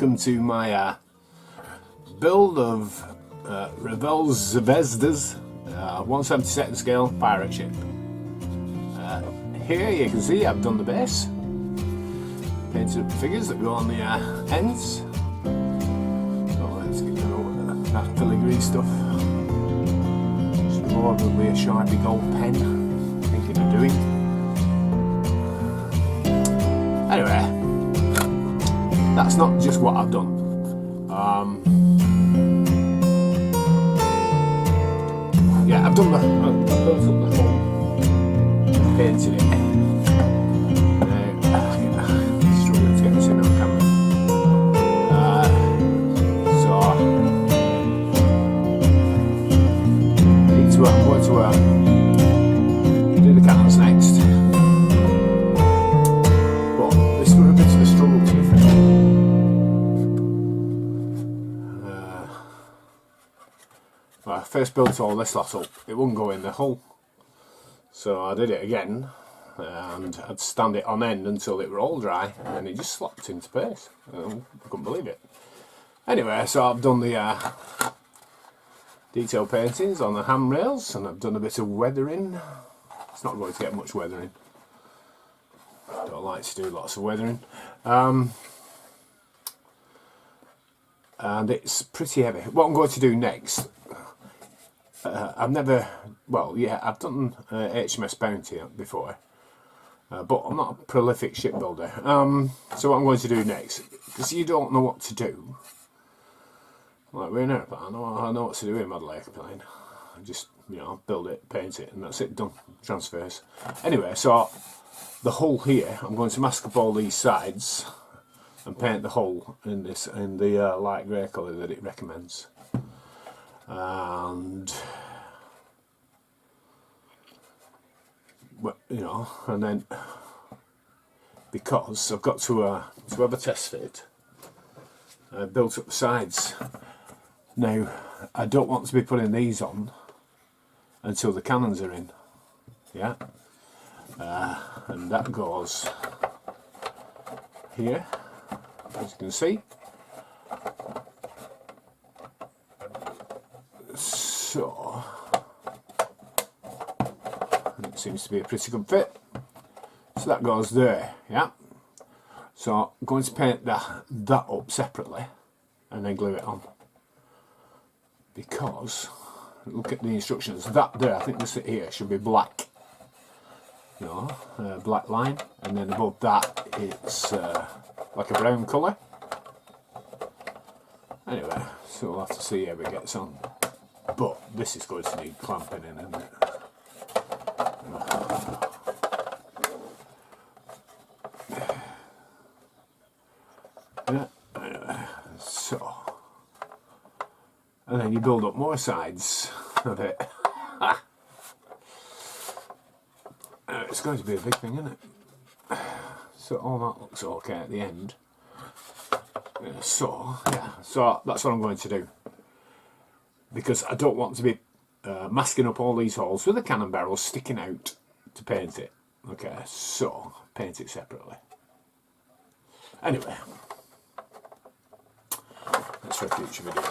welcome to my build of Revell Zvezdas 1/72 scale pirate ship. Here you can see I've done the base, painted up the figures that go on the ends. So let's get rid of that filigree stuff. It's probably a Sharpie gold pen, thinking of doing. Anyway, that's not just what I've done. Yeah, I've built up the whole, painted it. Struggling to get this in on camera. I'm going to do the cannons next. But this was a bit of a struggle, to be fair. When I first built all this lot up, it wouldn't go in the hull. So I did it again, and I'd stand it on end until it were all dry, and then it just slopped into place. I couldn't believe it. Anyway, so I've done the detail paintings on the handrails, and I've done a bit of weathering. It's not going to get much weathering. I don't like to do lots of weathering. And it's pretty heavy. What I'm going to do next, I've never, well, yeah, I've done HMS Bounty before, but I'm not a prolific shipbuilder. So what I'm going to do next, because you don't know what to do, like we're in an airplane, I know what to do with a model airplane. I just, you know, build it, paint it, and that's it, done. Transfers. Anyway, so the hull here, I'm going to mask up all these sides and paint the hull in the light grey colour that it recommends. And well, you know, and then because I've got to have a test fit, I built up the sides. Now, I don't want to be putting these on until the cannons are in, yeah, and that goes here, as you can see. So, it seems to be a pretty good fit. So that goes there, yeah. So I'm going to paint that up separately and then glue it on. Because, look at the instructions, that there, I think this here should be black, you know, black line, and then above that it's like a brown colour. Anyway, so we'll have to see how it gets on, but this is going to need clamping in, isn't it? Yeah, anyway, so. And then you build up more sides of it. It's going to be a big thing, isn't it? So all that looks okay at the end. So that's what I'm going to do. Because I don't want to be masking up all these holes with the cannon barrels sticking out to paint it. Okay, so paint it separately. Anyway, that's for a future video.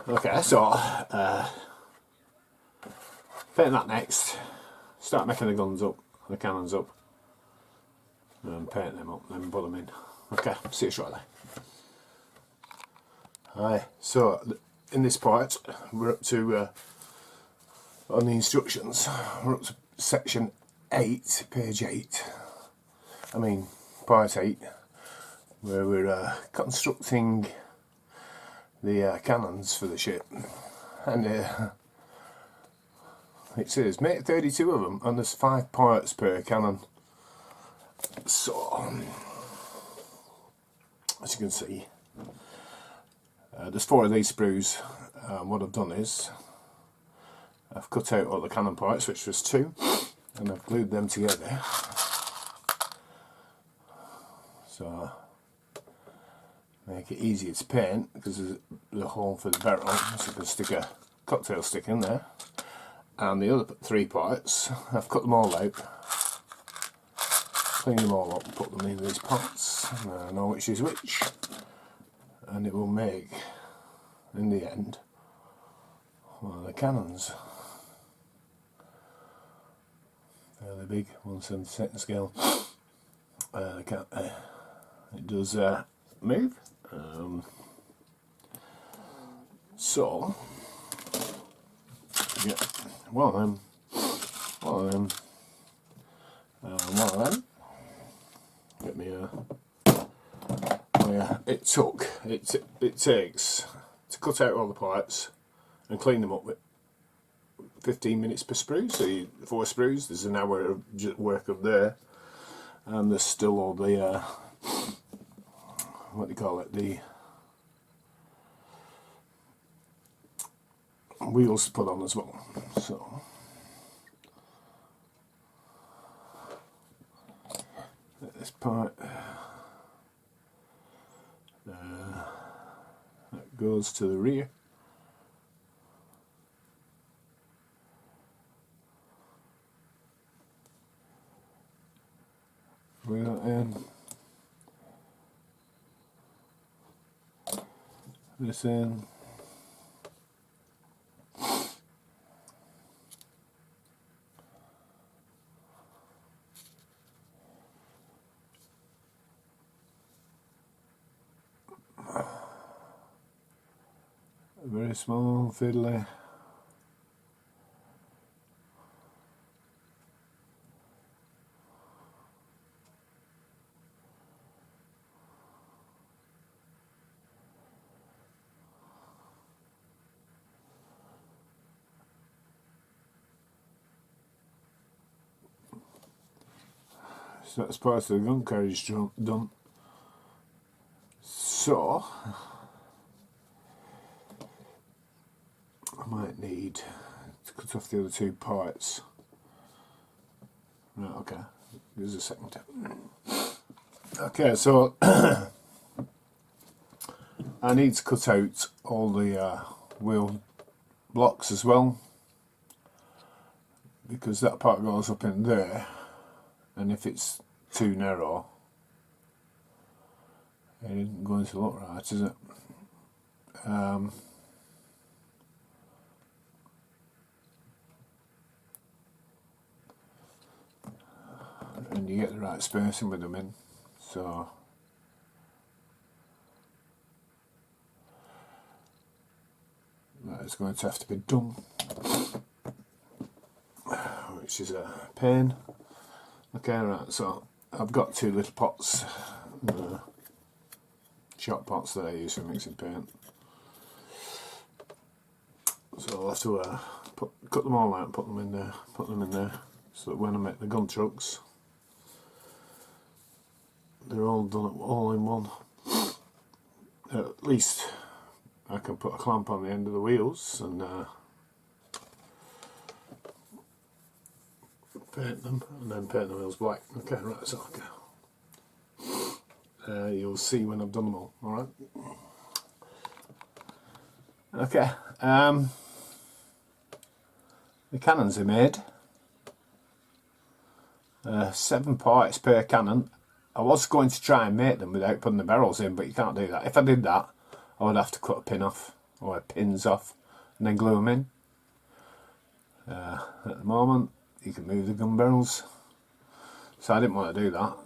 Okay, so paint that next, start making the guns up, the cannons up, and paint them up, then put them in. Okay, see you shortly. Hi, so in this part, we're up to, on the instructions, we're up to section 8, page 8, I mean part 8, where we're constructing the cannons for the ship, and it says make 32 of them, and there's 5 parts per cannon. So as you can see, there's 4 of these sprues. What I've done is I've cut out all the cannon parts, which was 2, and I've glued them together. So make it easier to paint, because there's a hole for the barrel, so you can stick a cocktail stick in there. And the other 3 parts, I've cut them all out, clean them all up, put them in these pots, and I know which is which, and it will make, in the end, one of the cannons. Fairly big, 1/72 scale. It does move. So, yeah, one of them. Get me a. Oh yeah, it takes to cut out all the parts and clean them up with 15 minutes per sprue. So 4 sprues. There's an hour of work up there, and there's still all the what do you call it? The wheels to put on as well. So. This part that goes to the rear. Bring that in. This in. Very small, fiddly. So that's part of the gun carriage done. So I might need to cut off the other 2 parts. Right, okay. Here's a second tip. Okay, so I need to cut out all the wheel blocks as well, because that part goes up in there, and if it's too narrow, it isn't going to look right, is it? And you get the right spacing with them in, so that is going to have to be done, which is a pain. Okay, right, so I've got 2 little pots, shot pots that I use for mixing paint, so I'll have to cut them all out and put them in there, so that when I make the gun trucks, they're all done all in one. At least I can put a clamp on the end of the wheels and paint them, and then paint the wheels black. Okay, right, so okay. You'll see when I've done them all. Alright. Okay. The cannons are made. 7 parts per cannon. I was going to try and make them without putting the barrels in, but you can't do that. If I did that, I would have to cut a pin off, or pins off, and then glue them in. At the moment, you can move the gun barrels, so I didn't want to do that.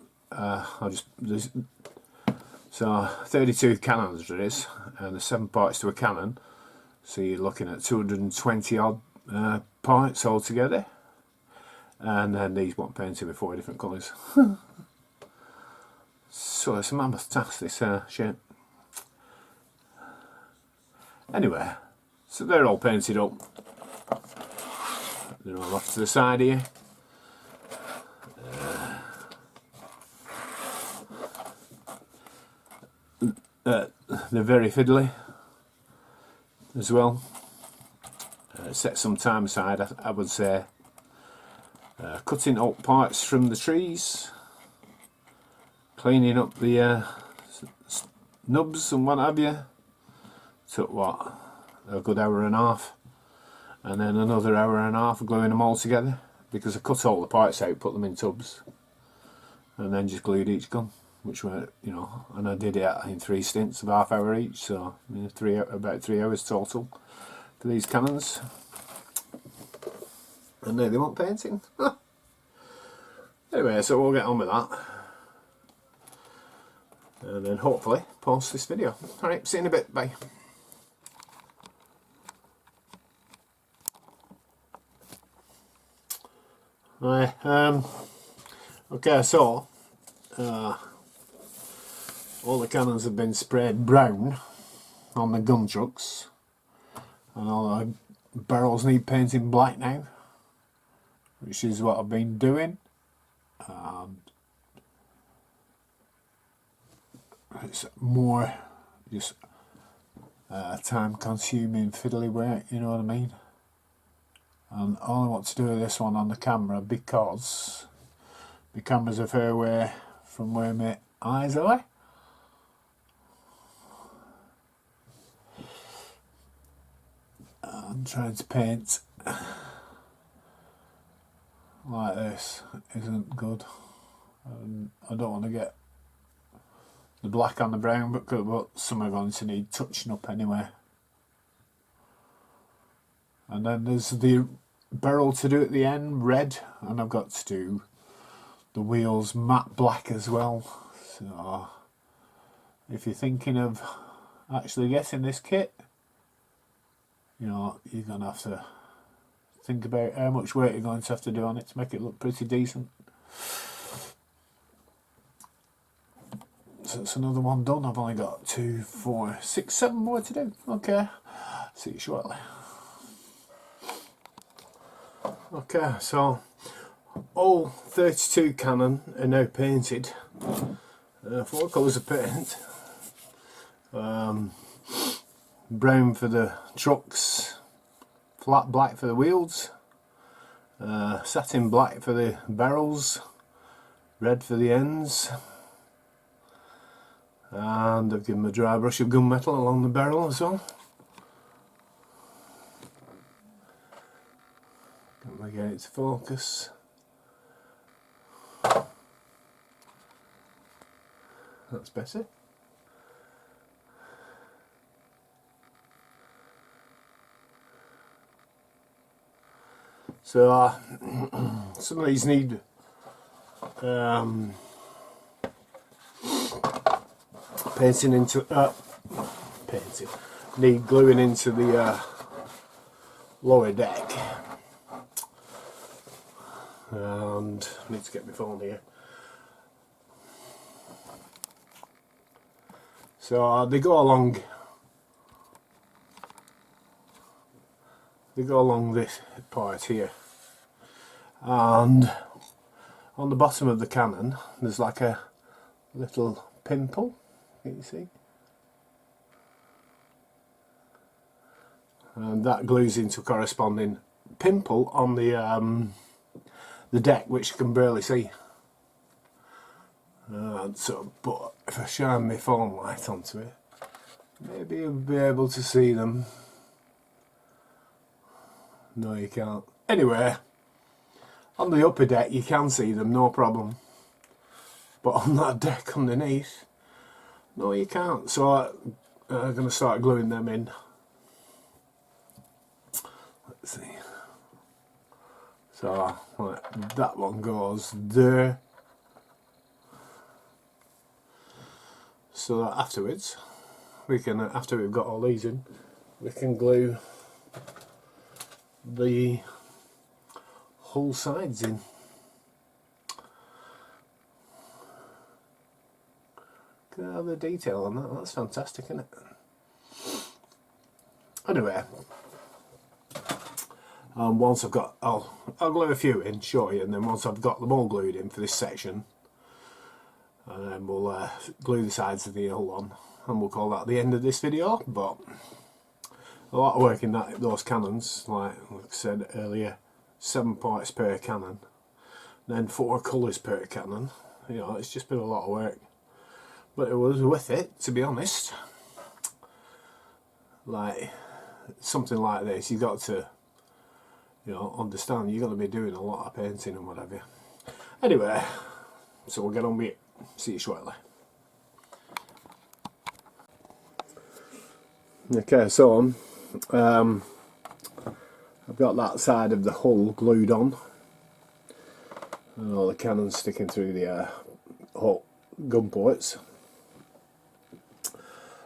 So 32 cannons there is, and there's 7 parts to a cannon, so you're looking at 220 odd parts altogether, and then these want painted with 4 different colours. So it's a mammoth task, this shape. Anyway, so they're all painted up. They're all off to the side here. They're very fiddly as well. Set some time aside, I would say. Cutting up parts from the trees, cleaning up the nubs and what have you. Took what, a good hour and a half, and then another hour and a half gluing them all together, because I cut all the parts out, put them in tubs, and then just glued each gun, which were, you know, and I did it in 3 stints of half hour each, so you know, about 3 hours total for these cannons. And now they want painting. Anyway, so we'll get on with that, and then hopefully post this video. Alright, see you in a bit, bye. Right, okay, so all the cannons have been sprayed brown on the gun trucks, and all the barrels need painting black now, which is what I've been doing. It's more just time consuming fiddly work, you know what I mean? And I only want to do this one on the camera because the camera's a fair way from where my eyes are. I'm trying to paint like this isn't good. I don't want to get the black on the brown, but some are going to need touching up anyway. And then there's the barrel to do at the end, red, and I've got to do the wheels matte black as well. So if you're thinking of actually getting this kit, you know, you're going to have to think about how much work you're going to have to do on it to make it look pretty decent. So it's another one done. I've only got 2, 4, 6, 7 more to do. Okay, see you shortly. Okay, so all 32 cannon are now painted. 4 colours of paint. Brown for the trucks, flat black for the wheels, satin black for the barrels, red for the ends, and I've given them a dry brush of gunmetal along the barrel as well. Can we get it to focus? That's better. So some of these need painting into need gluing into the lower deck, and I need to get my phone here. So they go along this part here, and on the bottom of the cannon there's like a little pimple, can you see? And that glues into a corresponding pimple on the deck, which you can barely see. So, but if I shine my phone light onto it, maybe you'll be able to see them. No, you can't. Anyway, on the upper deck you can see them, no problem. But on that deck underneath, no, you can't. So I'm going to start gluing them in. Let's see. So like, that one goes there. So that afterwards, we can, after we've got all these in, we can glue the whole sides in. Look at all the detail on that. That's fantastic, isn't it? Anyway, once I've got, I'll glue a few in, show you, and then once I've got them all glued in for this section, and then we'll glue the sides of the hull on, and we'll call that the end of this video. But a lot of work in those cannons, like I said earlier, 7 parts per cannon, then 4 colours per cannon. You know, it's just been a lot of work, but it was worth it, to be honest. Like something like this, you've got to, you know, understand you're going to be doing a lot of painting and whatever. Anyway, So we'll get on with it. See you shortly. Okay, so I've got that side of the hull glued on. And all the cannons sticking through the gun ports.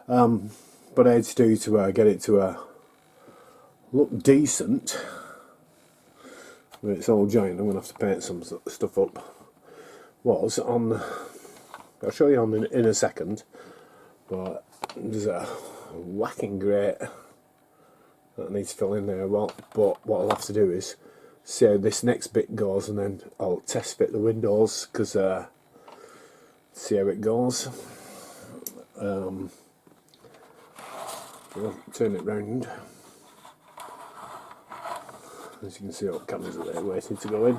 What I had to do to get it to look decent, where it's all joined, I'm going to have to paint some stuff up, was on, I'll show you on in a second, but there's a whacking grate that needs to fill in there. But what I'll have to do is see how this next bit goes, and then I'll test fit the windows, because see how it goes. I'll turn it round. As you can see, all the cameras are there waiting to go in.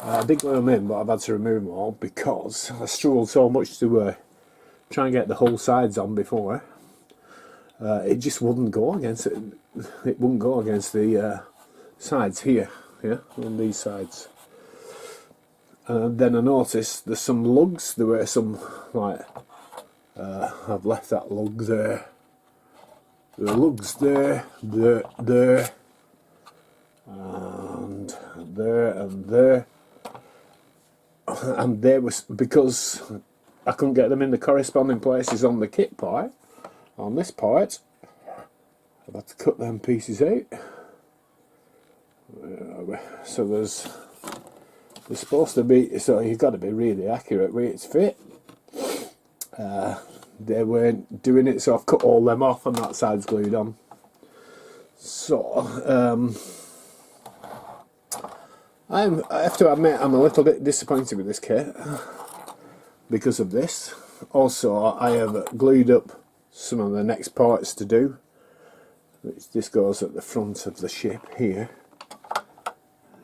I did glue them in, but I've had to remove them all because I struggled so much to try and get the whole sides on before. It just wouldn't go against it. It wouldn't go against the sides here, yeah, on these sides. And then I noticed there's some lugs. There were some, like, I've left that lug there. There are lugs there, there, and there, and there. And there was, because I couldn't get them in the corresponding places on the kit part, on this part, I've had to cut them pieces out. So there's supposed to be, so you've got to be really accurate with its fit. They weren't doing it, so I've cut all them off, and that side's glued on. So I have to admit, I'm a little bit disappointed with this kit because of this. Also, I have glued up some of the next parts to do, which this goes at the front of the ship here.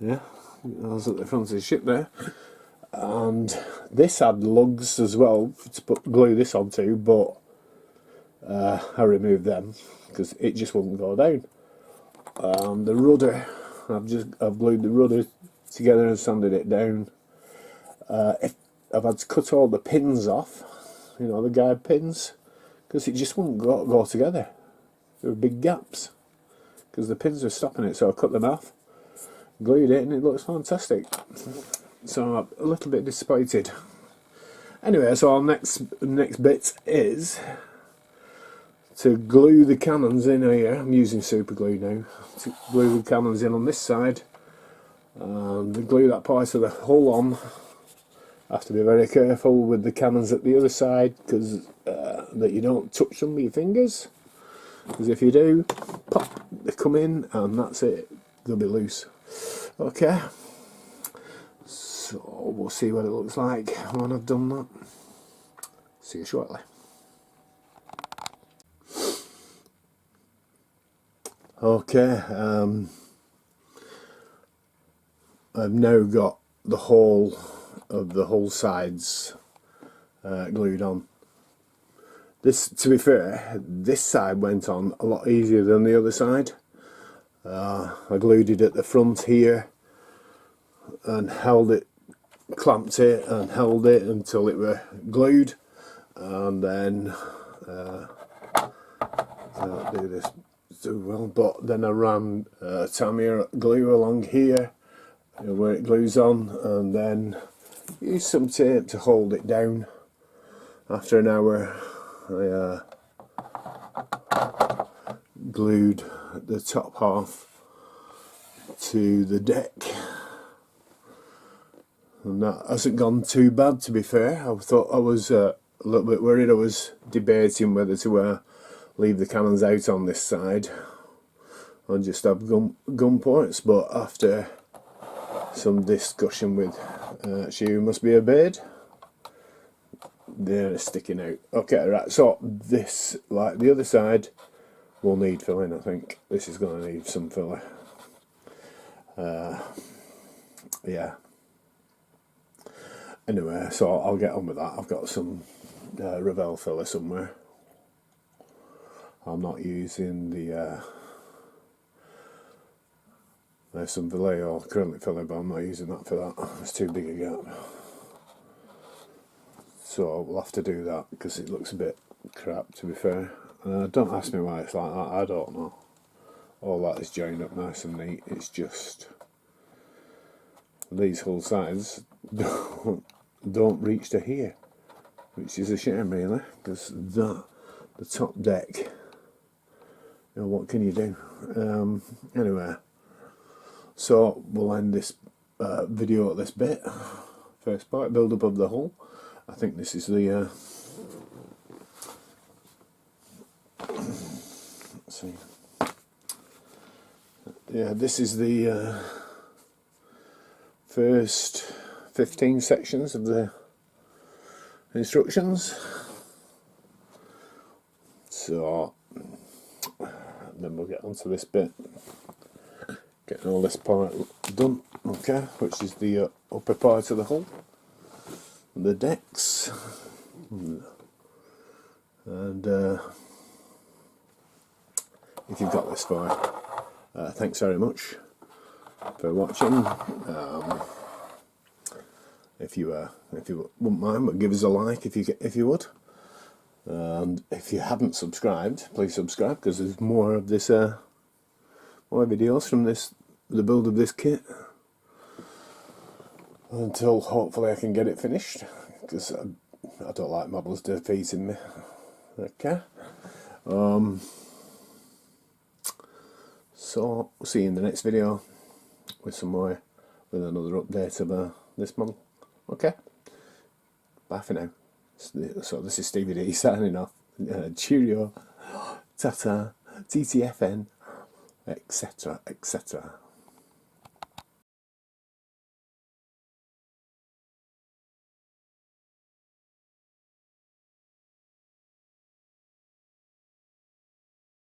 Yeah, it goes at the front of the ship there. And this had lugs as well to glue this onto, but I removed them because it just wouldn't go down. The rudder, I've glued the rudder together and sanded it down. I've had to cut all the pins off, you know, the guide pins, because it just wouldn't go together. There were big gaps because the pins were stopping it, so I cut them off, glued it, and it looks fantastic. So I'm a little bit disappointed. Anyway, so our next bit is to glue the cannons in here. I'm using super glue now to glue the cannons in on this side, and glue that part of the hull on. I have to be very careful with the cannons at the other side, because that you don't touch them with your fingers, because if you do, pop, they come in and that's it, they'll be loose. Okay, so we'll see what it looks like when I've done that. See you shortly. Okay, I've now got the whole of the hull sides glued on. This, to be fair, this side went on a lot easier than the other side. I glued it at the front here and held it, clamped it and held it until it were glued, and then can't do this too well, but then I ran Tamiya glue along here where it glues on, and then used some tape to hold it down. After an hour I glued the top half to the deck, and that hasn't gone too bad, to be fair. I thought I was a little bit worried. I was debating whether to leave the cannons out on this side or just have gun ports, but after some discussion with she who must be obeyed, they're sticking out. Okay, right, so this, like the other side, will need filling. I think this is going to need some filler. Yeah. Anyway, so I'll get on with that. I've got some Revell filler somewhere. I'm not using the there's some Vallejo currently filler, but I'm not using that for that. It's too big a gap. So we'll have to do that because it looks a bit crap, to be fair. Don't ask me why it's like that, I don't know. All that is joined up nice and neat. It's just these hull sides don't reach to here, which is a shame really, because the top deck, you know, what can you do? Anyway, so we'll end this video at this bit. First part, build up of the hull. I think this is the let's see. Yeah, this is the first 15 sections of the instructions. So then we'll get onto this bit, getting all this part done, okay, which is the upper part of the hull, the decks, and if you've got this far, thanks very much for watching. If you wouldn't mind, but give us a like if you would. And if you haven't subscribed, please subscribe, because there's more of this, more videos from the build of this kit, until hopefully I can get it finished, because I don't like models defeating me. Okay. So we'll see you in the next video with another update of this model. Okay. Bye for now. So this is Stevie D signing off. Cheerio, tata, TTFN, etc., etc.